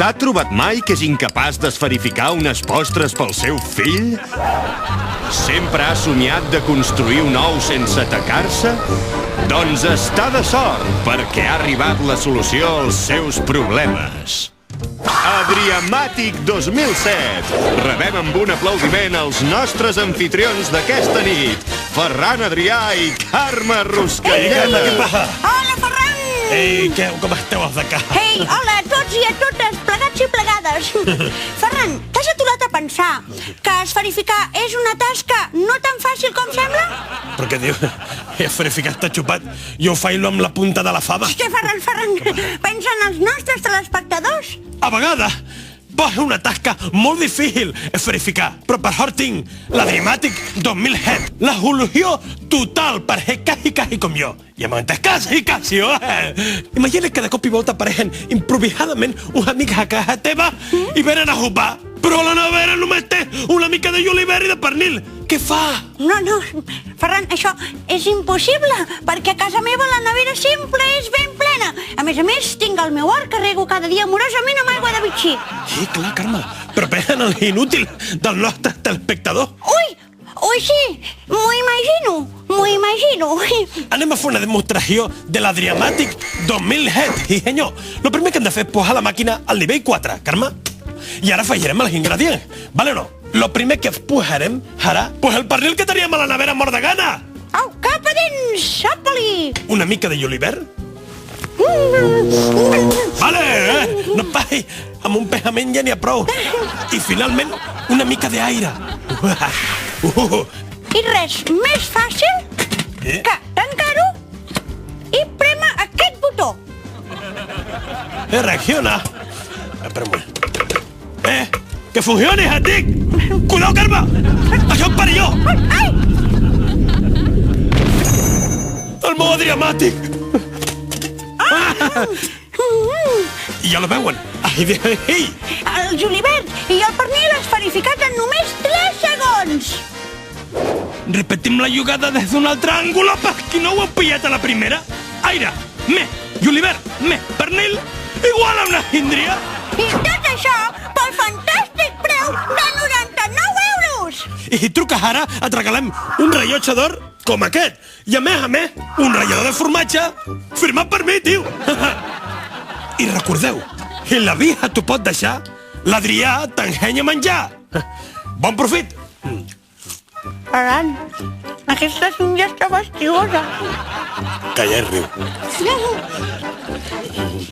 S'ha trobat mai que és incapaç d'esferificar unes postres pel seu fill? Sempre ha somiat de construir un ou sense atacar-se? Doncs està de sort, perquè ha arribat la solució als seus problemes. Adriamàtic 2007. Rebem amb un aplaudiment els nostres anfitrions d'aquesta nit, Ferran Adrià i Carme Ruscalleda. Què passa? Hola, Ferran! Ei, com esteu els de casa? Ei, hola a tots i a totes, plegats i plegades. Ferran, t'has aturat a pensar que esferificar és una tasca no tan fàcil com sembla? Però què diu? Esferificar està xupat. Jo ho faig amb la punta de la fava. Hòstia, Ferran, pensa en els nostres telespectadors. A vegades, és una tasca molt difícil esferificar, però per sort tinc l'Adriamàtic 2007, la solució total per ser quasi com jo. I hem entès quasi, Imagina't que de cop i volta apareixen improvisadament uns amics a casa teva i venen a sopar, però a la nevera només té una mica de julivert i de pernil. Què fa? No, Ferran, això és impossible, perquè a casa meva la nevera sempre és ben plena. A més, tinc el meu hort que rego cada dia amorosament amb aigua de bitxí. Sí, clar, Carme, però pensa en l'inútil del nostre telespectador. Ui, sí, m'ho imagino. Anem a fer una demostració de l'Adriamàtic 2007. Sí, senyor. Lo primer que hem de fer és posar la màquina al nivell 4, Carme. I ara afegirem els ingredients, vale o no? Lo primer que posarem serà el pernil que teníem a la nevera mort de gana. Au, cap a dins, apa-li. Una mica de julivert. Vale, no passi, amb un pejament ja n'hi ha prou. I finalment, una mica d'aire. I res més fàcil que tancar-ho i prémer aquest botó. Reacciona. Espera un moment. Que funcioni, et dic! Cuidao, Carme! Això és perillós! Ai! El meu Adriamàtic! I ja la veuen. Ei! El julivert i el pernil esferificat en només 3 segons. Repetim la jugada des d'un altre àngulo per qui no ho heu pillat a la primera. Aire, més julivert, més pernil, igual a una síndria. I tot això pel fantàstic preu de 99 euros. I truques ara, et regalem un rellotge d'or com aquest. I a més, un ratllador de formatge firmat per mi, tio. I recordeu, la via t'ho pot deixar, l'Adrià t'ensenya a menjar. Bon profit. Ferran, aquesta síndria està fastigosa. Calla i riu.